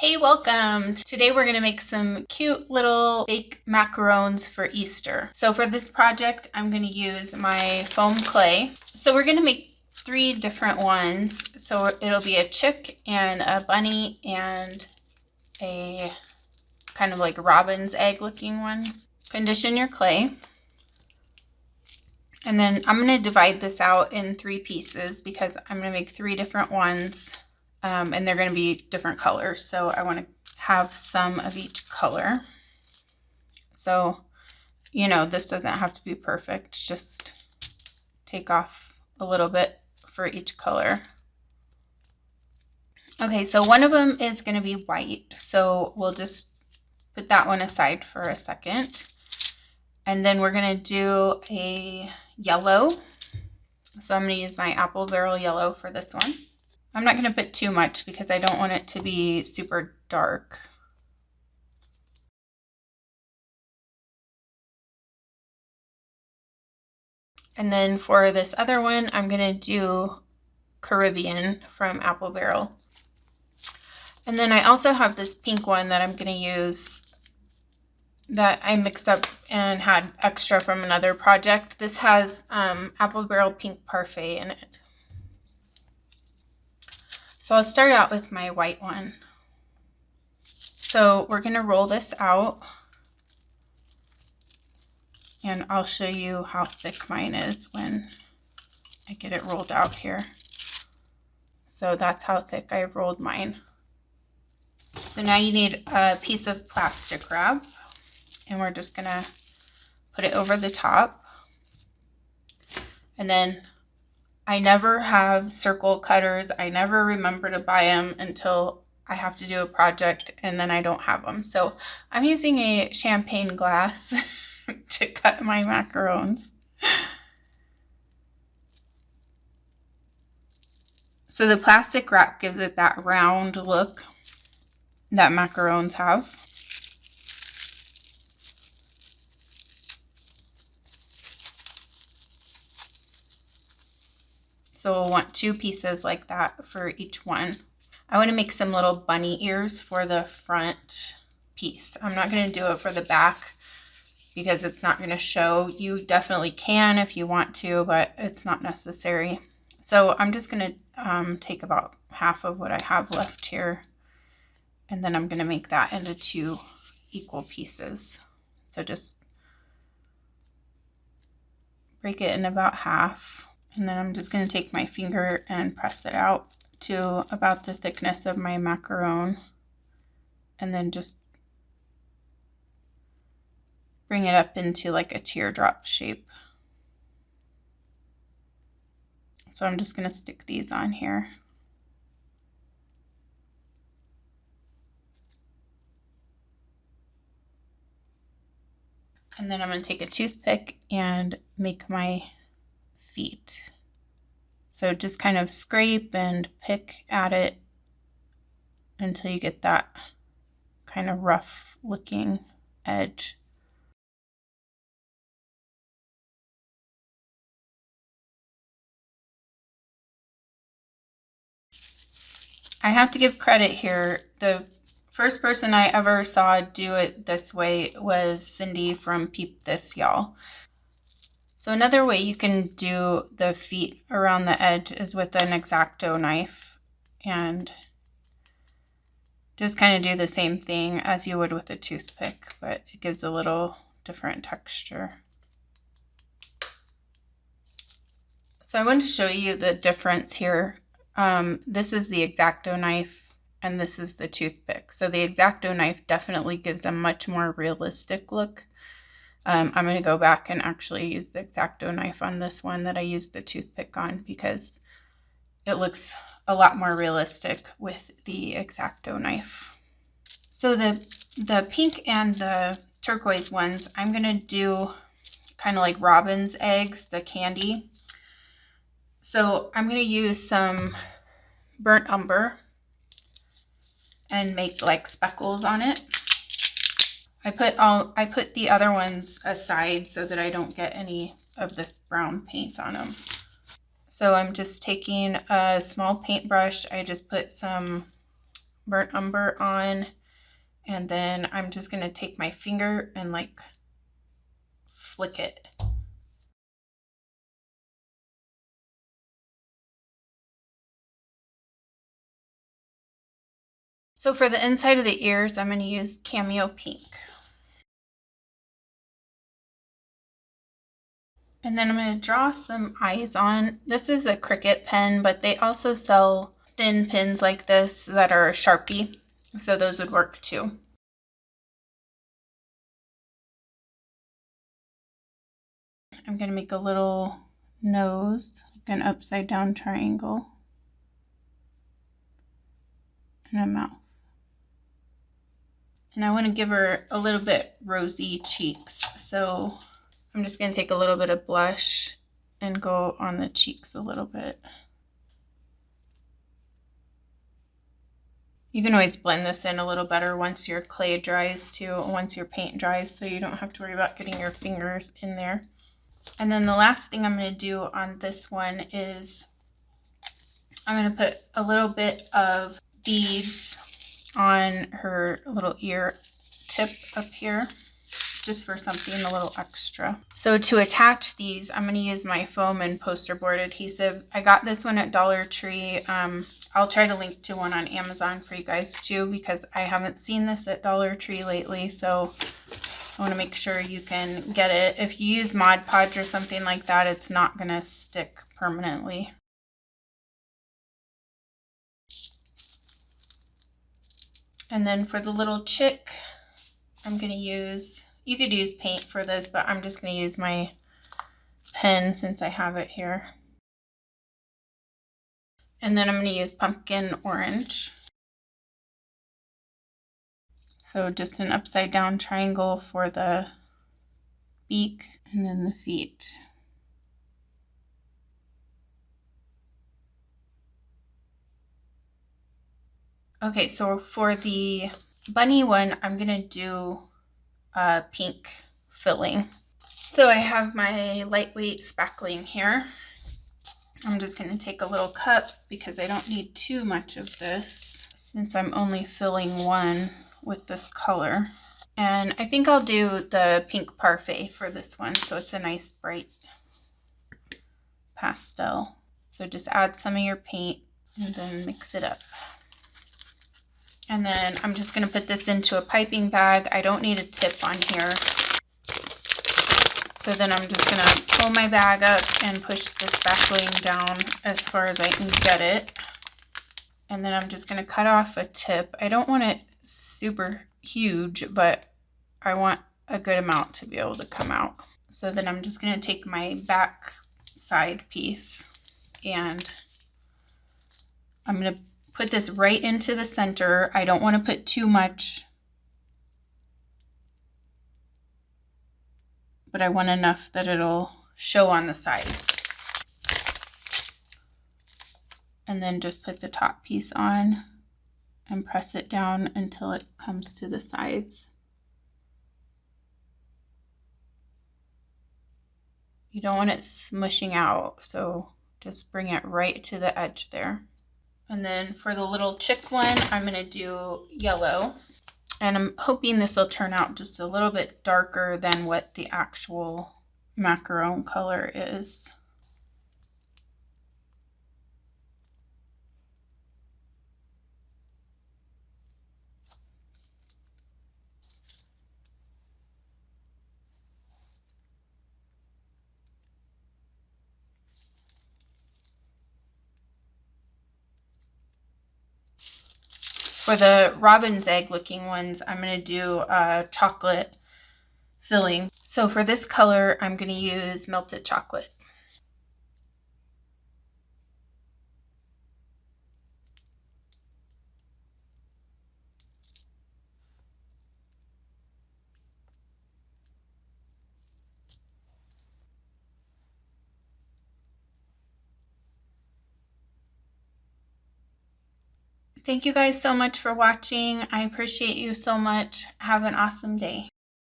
Hey, welcome! Today we're going to make some cute little fake macarons for Easter. So for this project, I'm going to use my foam clay. So we're going to make 3 different ones. So it'll be a chick and a bunny and a kind of like robin's egg looking one. Condition your clay. And then I'm going to divide this out in 3 pieces because I'm going to make 3 different ones. And they're going to be different colors, so I want to have some of each color. So, you know, this doesn't have to be perfect, just take off a little bit for each color. Okay, so one of them is going to be white, so we'll just put that one aside for a second. And then we're going to do a yellow. So I'm going to use my apple barrel yellow for this one. I'm not going to put too much because I don't want it to be super dark. And then for this other one, I'm going to do Caribbean from Apple Barrel. And then I also have this pink one that I'm going to use that I mixed up and had extra from another project. This has Apple Barrel Pink Parfait in it. So I'll start out with my white one. So we're going to roll this out. And I'll show you how thick mine is when I get it rolled out here. So that's how thick I've rolled mine. So now you need a piece of plastic wrap. And we're just going to put it over the top. And then I never have circle cutters. I never remember to buy them until I have to do a project and then I don't have them. So I'm using a champagne glass to cut my macarons. So the plastic wrap gives it that round look that macarons have. So we'll want 2 pieces like that for each one. I want to make some little bunny ears for the front piece. I'm not going to do it for the back because it's not going to show. You definitely can if you want to, but it's not necessary. So I'm just going to take about half of what I have left here, and then I'm going to make that into 2 equal pieces. So just break it in about half. And then I'm just going to take my finger and press it out to about the thickness of my macaron. And then just bring it up into like a teardrop shape. So I'm just going to stick these on here. And then I'm going to take a toothpick and make my feet. So just kind of scrape and pick at it until you get that kind of rough looking edge. I have to give credit here. The first person I ever saw do it this way was Cindy from Peep This, Y'all. So another way you can do the feet around the edge is with an X-Acto knife and just kind of do the same thing as you would with a toothpick, but it gives a little different texture. So I wanted to show you the difference here. This is the X-Acto knife and this is the toothpick. So the X-Acto knife definitely gives a much more realistic look. I'm going to go back and actually use the X-Acto knife on this one that I used the toothpick on because it looks a lot more realistic with the X-Acto knife. So the pink and the turquoise ones, I'm going to do kind of like robin's eggs, the candy. So I'm going to use some burnt umber and make like speckles on it. I put the other ones aside so that I don't get any of this brown paint on them. So I'm just taking a small paintbrush. I just put some burnt umber on, and then I'm just going to take my finger and like flick it. So for the inside of the ears, I'm going to use Cameo Pink. And then I'm going to draw some eyes on. This is a Cricut pen, but they also sell thin pens like this that are Sharpie, so those would work too. I'm going to make a little nose, like an upside down triangle, and a mouth. And I want to give her a little bit rosy cheeks, so I'm just going to take a little bit of blush and go on the cheeks a little bit. You can always blend this in a little better once your clay dries too, once your paint dries, so you don't have to worry about getting your fingers in there. And then the last thing I'm going to do on this one is I'm going to put a little bit of beads on her little ear tip up here, just for something a little extra. So to attach these, I'm going to use my foam and poster board adhesive. I got this one at Dollar Tree. I'll try to link to one on Amazon for you guys too, because I haven't seen this at Dollar Tree lately, so I want to make sure you can get it. If you use Mod Podge or something like that, it's not going to stick permanently. And then for the little chick, I'm going to use, you could use paint for this, but I'm just going to use my pen since I have it here. And then I'm going to use pumpkin orange. So just an upside down triangle for the beak and then the feet. Okay, so for the bunny one, I'm going to do a pink filling. So I have my lightweight spackling here. I'm just going to take a little cup because I don't need too much of this since I'm only filling one with this color. And I think I'll do the pink parfait for this one, so it's a nice bright pastel. So just add some of your paint and then mix it up. And then I'm just going to put this into a piping bag. I don't need a tip on here. So then I'm just going to pull my bag up and push the spackling down as far as I can get it. And then I'm just going to cut off a tip. I don't want it super huge, but I want a good amount to be able to come out. So then I'm just going to take my back side piece and I'm going to put this right into the center. I don't want to put too much, but I want enough that it'll show on the sides. And then just put the top piece on and press it down until it comes to the sides. You don't want it smushing out, so just bring it right to the edge there. And then for the little chick one, I'm going to do yellow. And I'm hoping this will turn out just a little bit darker than what the actual macaron color is. For the robin's egg looking ones, I'm going to do a chocolate filling. So for this color, I'm going to use melted chocolate. Thank you guys so much for watching. I appreciate you so much. Have an awesome day.